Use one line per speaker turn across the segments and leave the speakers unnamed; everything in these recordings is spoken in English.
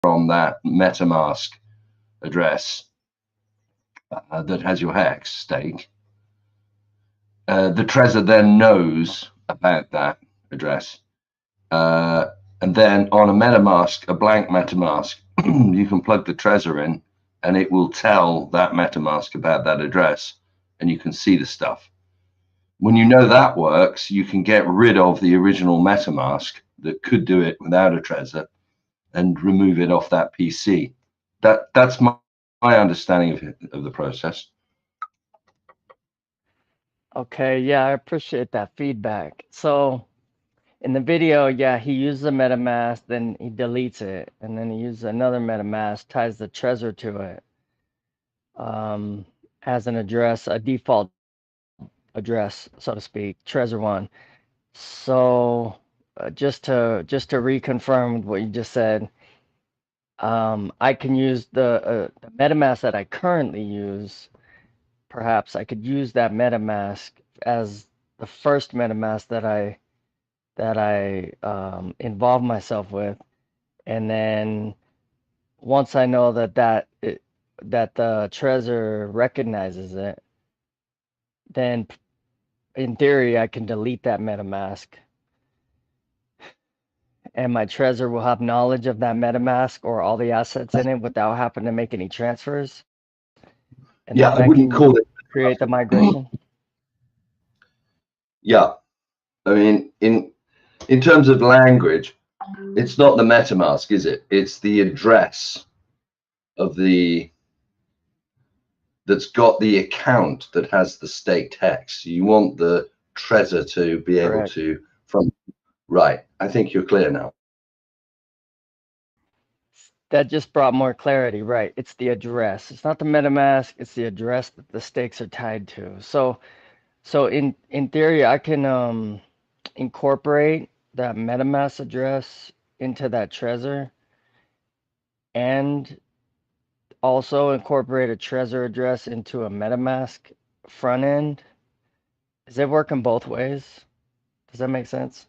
from that MetaMask address that has your hex stake, the Trezor then knows about that address. And then on a MetaMask, a blank MetaMask, you can plug the Trezor in and it will tell that MetaMask about that address and you can see the stuff. When you know that works, you can get rid of the original MetaMask that could do it without a Trezor and remove it off that PC. That's my understanding of the process.
Okay, yeah, I appreciate that feedback. So in the video, yeah, he uses a MetaMask, then he deletes it, and then he uses another MetaMask, ties the Trezor to it as an address, a default address, so to speak, Trezor1. So just to reconfirm what you just said, I can use the MetaMask that I currently use. Perhaps I could use that MetaMask as the first MetaMask that I involve myself with, and then once I know that the Trezor recognizes it, then in theory I can delete that MetaMask, and my Trezor will have knowledge of that MetaMask or all the assets in it without having to make any transfers, and
Yeah,
then
I
I
wouldn't
can
call it.
create the migration.
Yeah, I mean, in terms of language, it's not the MetaMask, is it? It's the address of that's got the account that has the staked hex. You want the Trezor to be able
Correct.
to right. I think you're clear now.
That just brought more clarity, right? It's the address. It's not the MetaMask, it's the address that the stakes are tied to. So in theory, I can incorporate that MetaMask address into that Trezor and also incorporate a Trezor address into a MetaMask front end. Is it working both ways? Does that make sense?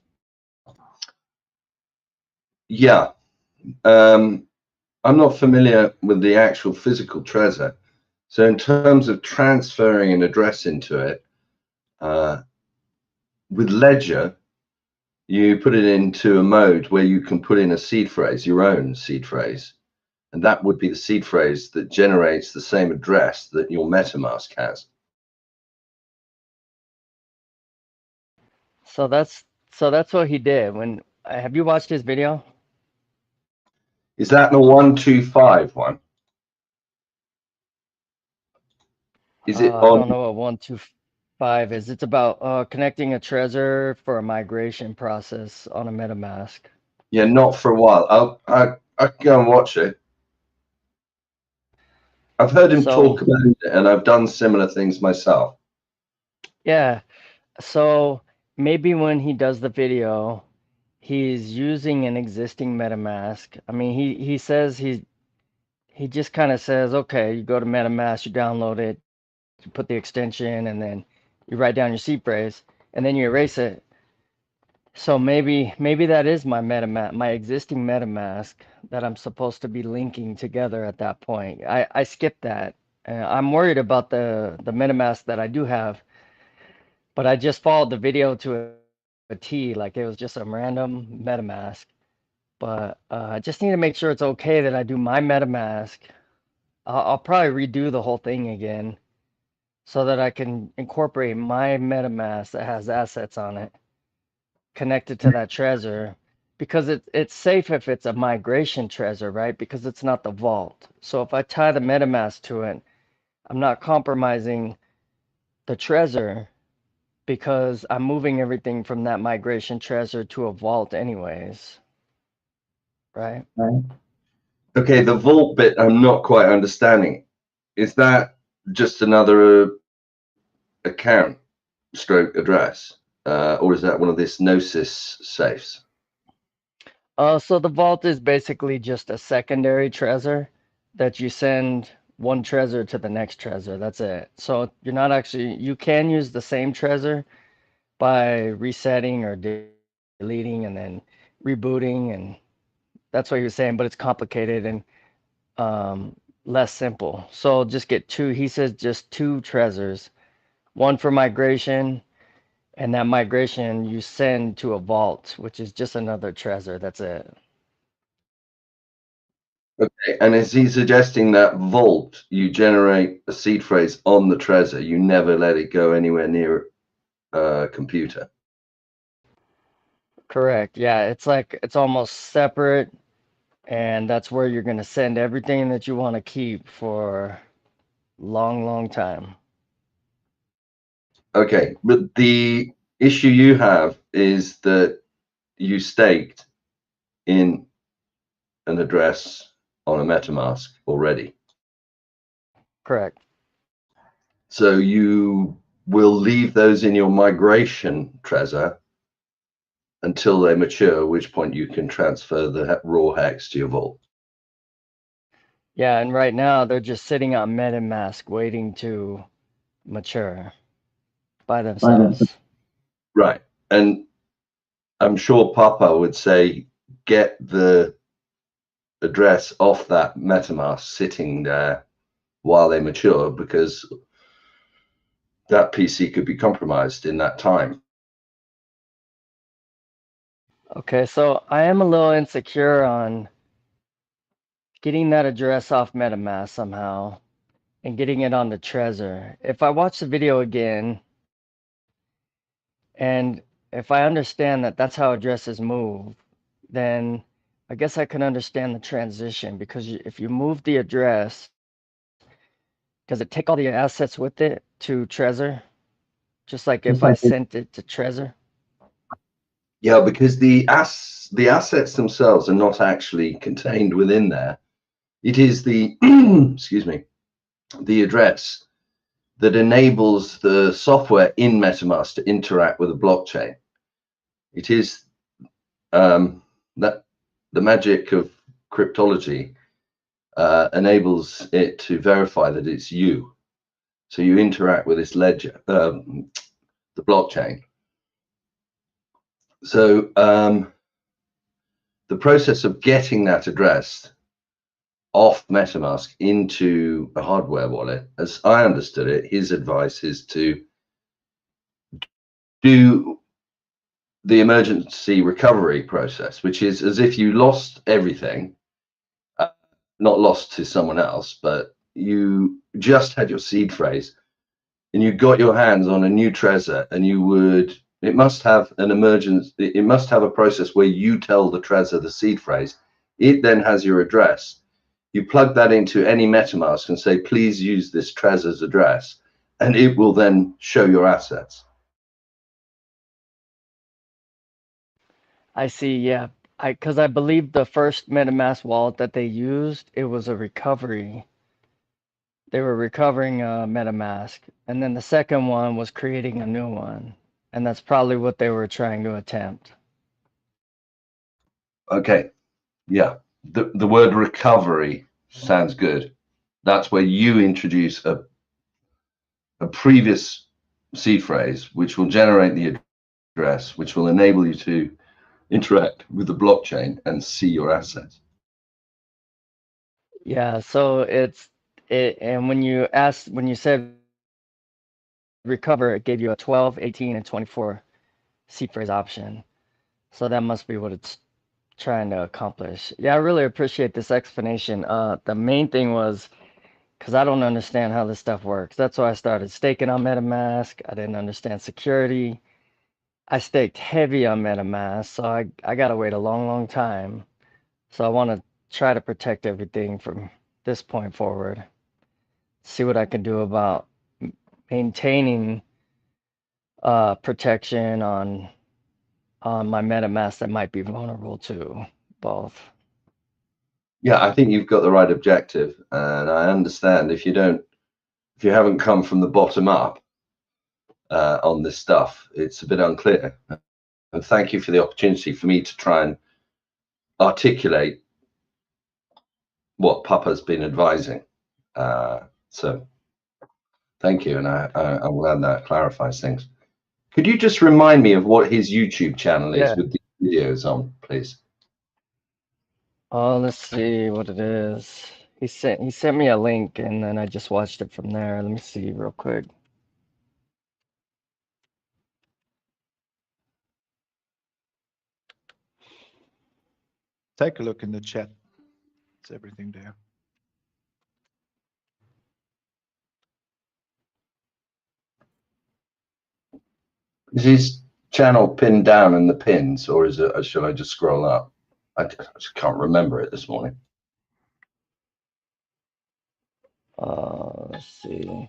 Yeah, I'm not familiar with the actual physical Trezor. So in terms of transferring an address into it, with Ledger, you put it into a mode where you can put in a seed phrase, your own seed phrase, and that would be the seed phrase that generates the same address that your MetaMask has.
So that's what he did. When have you watched his video?
Is that the 125 one? Is it
I
on?
don't know what 125 is. It's about connecting a Trezor for a migration process on a MetaMask.
Yeah, not for a while. I can go and watch it. I've heard him
So
talk about it, and I've done similar things myself.
yeah, so maybe when he does the video, he's using an existing MetaMask. I mean, he says he just kind of says, okay, you go to MetaMask, you download it, you put the extension, and then you write down your seed phrase, and then you erase it. So maybe that is my MetaMask, my existing MetaMask that I'm supposed to be linking together at that point. I skipped that. I'm worried about the MetaMask that I do have, but I just followed the video to a T, like it was just some random MetaMask. But I just need to make sure it's okay that I do my MetaMask. I'll probably redo the whole thing again so that I can incorporate my MetaMask that has assets on it connected to that Trezor because it's safe if it's a migration Trezor, right? Because it's not the vault. So if I tie the MetaMask to it, I'm not compromising the Trezor because I'm moving everything from that migration Trezor to a vault anyways, right?
Right. Okay, the vault bit I'm not quite understanding. Is that just another account stroke address, or is that one of this Gnosis safes?
So the vault is basically just a secondary Trezor that you send one Trezor to the next Trezor. That's it. So you're not actually, you can use the same Trezor by resetting or deleting and then rebooting and That's what he was saying, but it's complicated and less simple. So just get two. He says just two Trezors, one for migration, and that migration you send to a vault, which is just another Trezor. That's it.
Okay, and is he suggesting that vault, you generate a seed phrase on the Trezor, you never let it go anywhere near a computer?
Correct. Yeah, it's like it's almost separate, and that's where you're going to send everything that you want to keep for long, long time.
Okay, but the issue you have is that you staked in an address on a MetaMask already.
Correct.
So you will leave those in your migration Trezor until they mature, at which point you can transfer the raw hex to your vault.
Yeah, and right now they're just sitting on MetaMask waiting to mature by themselves.
Right. And I'm sure Papa would say, get the address off that MetaMask sitting there while they mature, because that PC could be compromised in that time.
Okay, so I am a little insecure on getting that address off MetaMask somehow and getting it on the Trezor. If I watch the video again and if I understand that that's how addresses move, then I guess I can understand the transition because if you move the address, does it take all the assets with it to Trezor? Just like if I sent it to Trezor?
Yeah, because the assets themselves are not actually contained within there. It is the excuse me, the address that enables the software in MetaMask to interact with the blockchain. It is that the magic of cryptology enables it to verify that it's you. So you interact with this ledger, the blockchain. So the process of getting that address off MetaMask into a hardware wallet, as I understood it, his advice is to do the emergency recovery process, which is as if you lost everything, not lost to someone else, but you just had your seed phrase and you got your hands on a new Trezor, and it must have an emergency, it must have a process where you tell the Trezor the seed phrase. It then has your address. You plug that into any MetaMask and say, please use this Trezor's address, and it will then show your assets.
I see, yeah. Because I believe the first MetaMask wallet that they used, it was a recovery. They were recovering a MetaMask, and then the second one was creating a new one, and that's probably what they were trying to attempt.
Okay, yeah. The word recovery sounds good. That's where you introduce a previous seed phrase, which will generate the address, which will enable you to interact with the blockchain and see your assets.
Yeah, so and when you said recover, it gave you a 12, 18, and 24 seed phrase option. So that must be what it's trying to accomplish. Yeah, I really appreciate this explanation. The main thing was because I don't understand how this stuff works. That's why I started staking on MetaMask. I didn't understand security. I staked heavy on MetaMask, so I gotta wait a long, long time. So I want to try to protect everything from this point forward. See what I can do about maintaining protection on my MetaMask that might be vulnerable to both.
Yeah, I think you've got the right objective, and I understand if you haven't come from the bottom up on this stuff, it's a bit unclear. And thank you for the opportunity for me to try and articulate what Papa's been advising. So thank you, and I'm glad that clarifies things. Could you just remind me of what his YouTube channel is
Yeah.
with the videos on, please?
Oh, let's see what it is. He sent me a link and then I just watched it from there. Let me see real quick.
Take a look in the chat. It's everything there.
Is his channel pinned down in the pins, or is it? Or should I just scroll up? I just can't remember it this morning.
Let's see.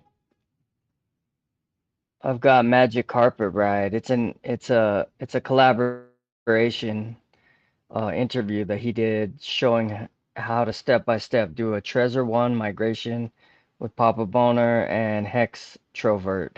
I've got Magic Carpet Ride. It's a collaboration interview that he did showing how to step by step do a Trezor 1 migration with Papa Boner and HEXtrovert.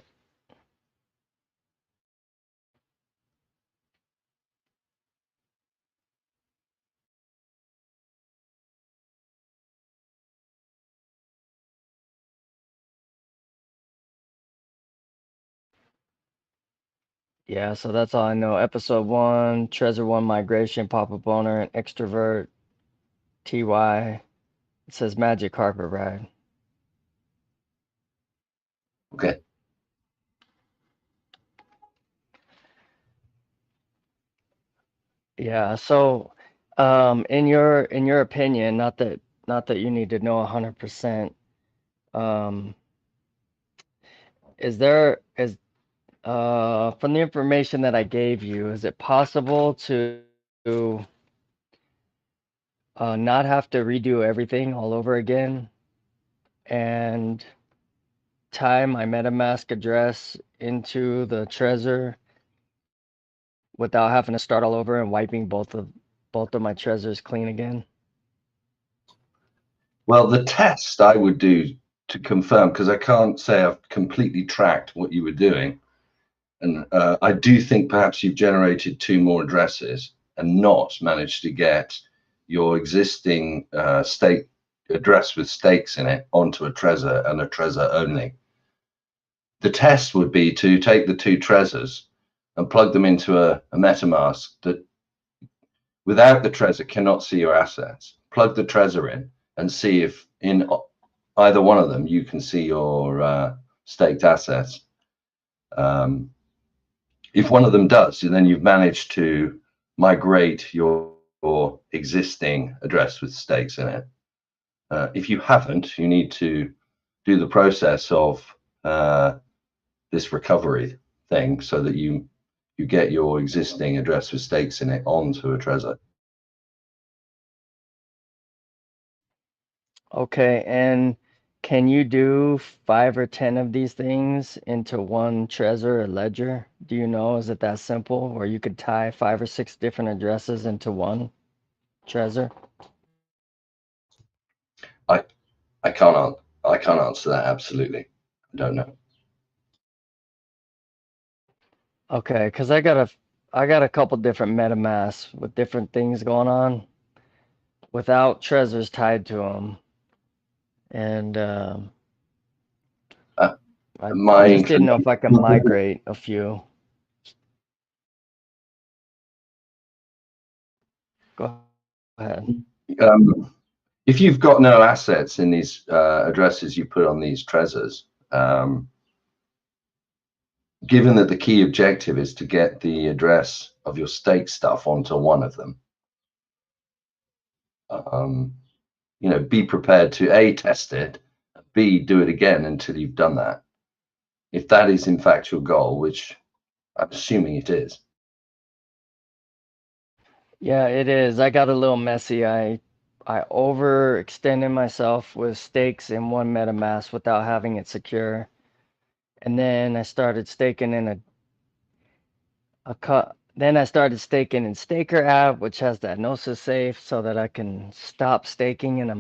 Yeah, so that's all I know. Episode 1, Trezor 1 migration, Papa Boner and Extrovert, TY. It says Magic Carpet Ride.
Okay.
Yeah, so in your opinion, not that you need to know 100%, um is from the information that I gave you, is it possible to not have to redo everything all over again and tie my MetaMask address into the Trezor without having to start all over and wiping both of my Trezors clean again?
Well, the test I would do to confirm, because I can't say I've completely tracked what you were doing, and I do think perhaps you've generated 2 more addresses and not managed to get your existing stake address with stakes in it onto a Trezor and a Trezor only. The test would be to take the 2 Trezors and plug them into a MetaMask that, without the Trezor, cannot see your assets. Plug the Trezor in and see if in either one of them you can see your staked assets. If one of them does, then you've managed to migrate your existing address with stakes in it. If you haven't, you need to do the process of this recovery thing so that you get your existing address with stakes in it onto a Trezor.
Okay, and can you do 5 or 10 of these things into one Trezor or ledger? Do you know, is it that simple where you could tie 5 or 6 different addresses into one Trezor?
I can't answer that absolutely. I don't know.
Okay, because I got a couple different MetaMasks with different things going on without Trezors tied to them, and
Uh,
I
my
just didn't know
inclination,
if I could migrate a few. Go ahead.
if you've got no assets in these addresses you put on these Trezors, given that the key objective is to get the address of your stake stuff onto one of them, be prepared to A, test it, B, do it again until you've done that. If that is in fact your goal, which I'm assuming it is.
Yeah, it is. I got a little messy. I overextended myself with stakes in one MetaMask without having it secure. And then I started staking in then I started staking in Staker app, which has that Gnosis safe so that I can stop staking in a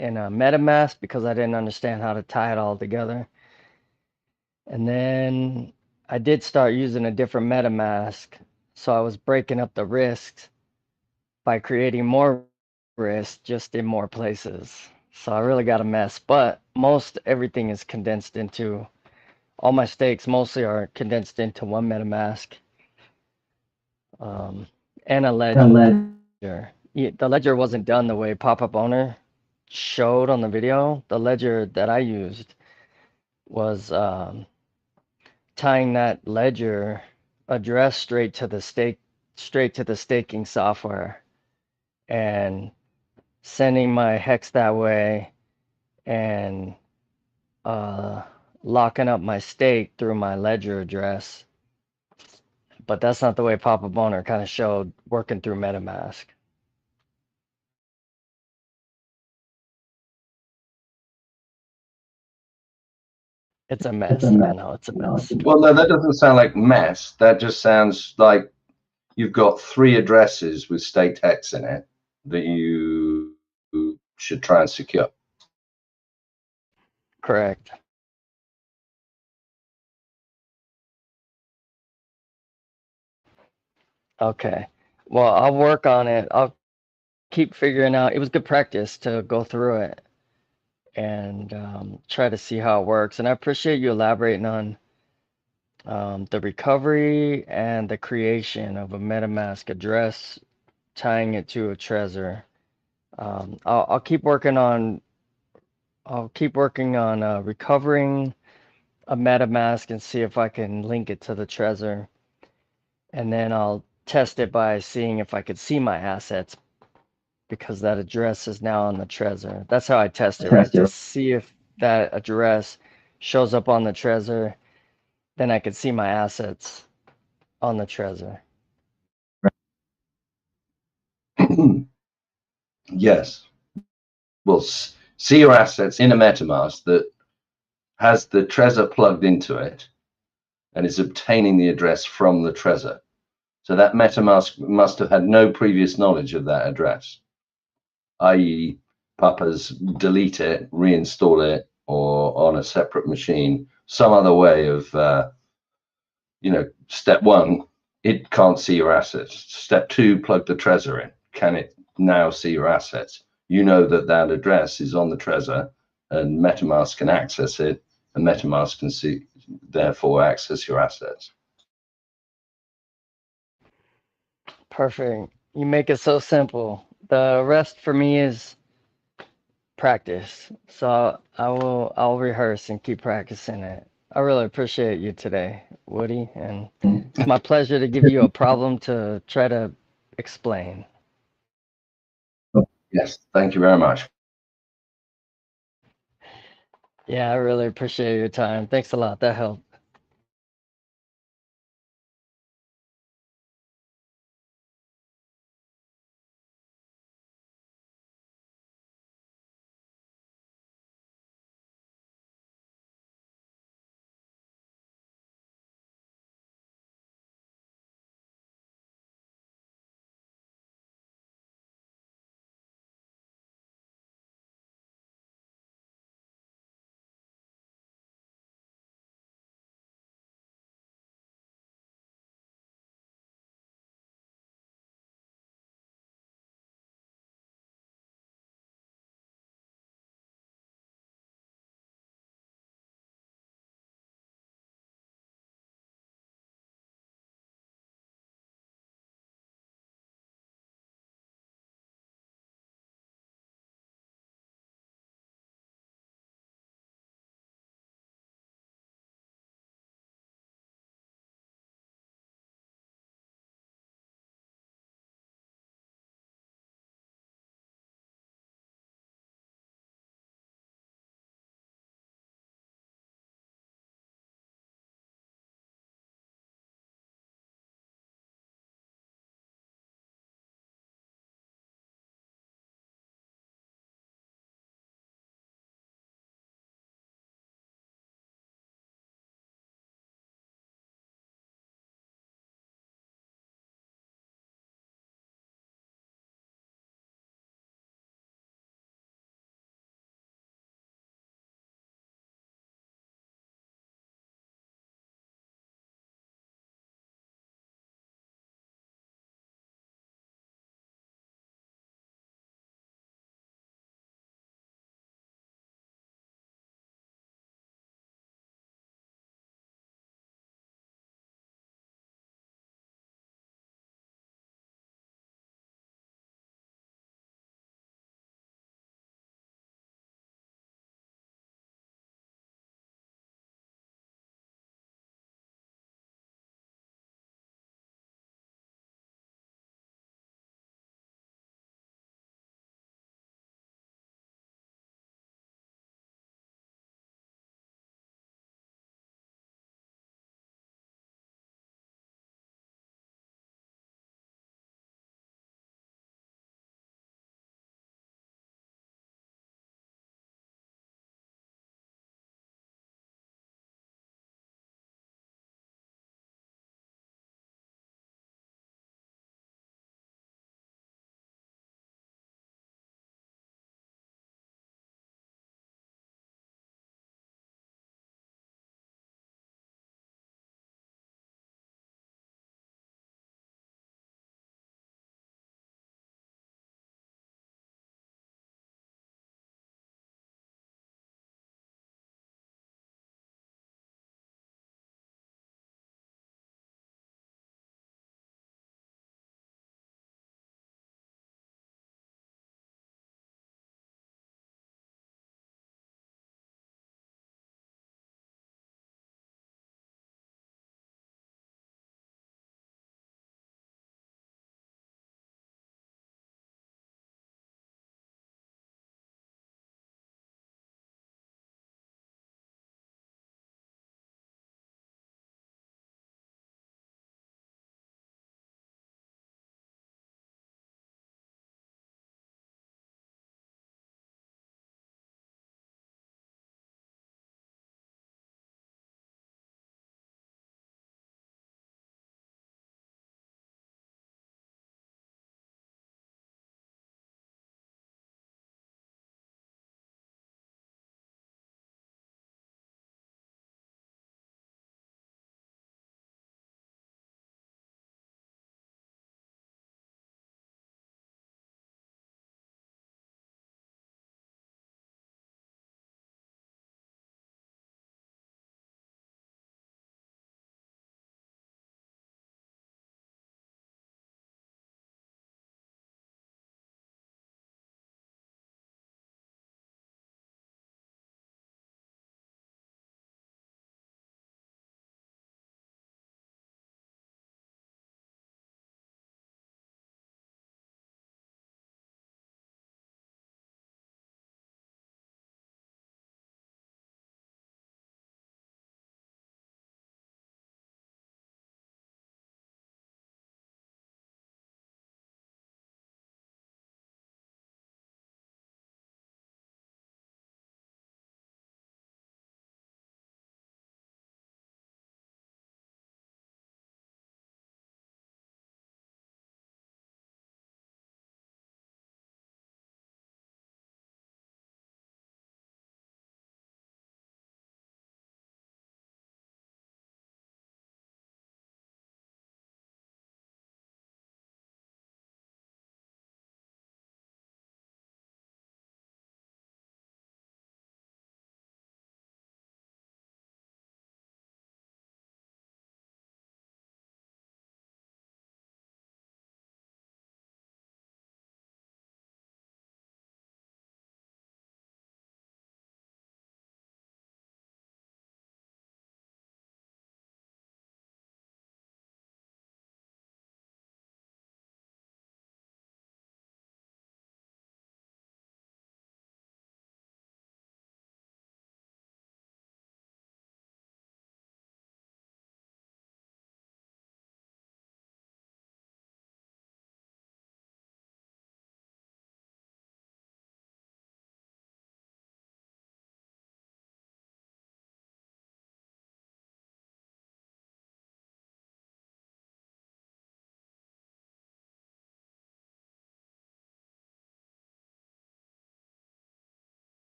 MetaMask because I didn't understand how to tie it all together. And then I did start using a different MetaMask, so I was breaking up the risks by creating more risk just in more places. So I really got a mess, but most everything is condensed into all my stakes mostly are condensed into one MetaMask, and a ledger. the ledger wasn't done the way pop-up owner showed on the video. The ledger that I used was tying that ledger address straight to the staking software and sending my hex that way and locking up my stake through my ledger address. But that's not the way pop-up owner kind of showed working through MetaMask. It's a mess. I know it's a mess.
Well, no, that doesn't sound like mess. That just sounds like you've got 3 addresses with staked hex in it that you should try and secure.
Correct. Okay. Well, I'll work on it. I'll keep figuring out. It was good practice to go through it and try to see how it works. And I appreciate you elaborating on the recovery and the creation of a MetaMask address, tying it to a Trezor. I'll keep working on recovering a MetaMask and see if I can link it to the Trezor, and then I'll test it by seeing if I could see my assets because that address is now on the Trezor. That's how I test it, right? Just see if that address shows up on the Trezor, then I could see my assets on the Trezor.
Yes. Well, see your assets in a MetaMask that has the Trezor plugged into it and is obtaining the address from the Trezor. So that MetaMask must have had no previous knowledge of that address, i.e. Papa's delete it, reinstall it, or on a separate machine, some other way of, step 1, it can't see your assets. Step 2, plug the Trezor in. Can it now see your assets? You know that that address is on the Trezor and MetaMask can access it, and MetaMask can see, therefore access your assets.
Perfect. You make it so simple. The rest for me is practice. So I'll rehearse and keep practicing it. I really appreciate you today, Woody, and it's my pleasure to give you a problem to try to explain.
Yes, thank you very much.
Yeah, I really appreciate your time. Thanks a lot. That helped.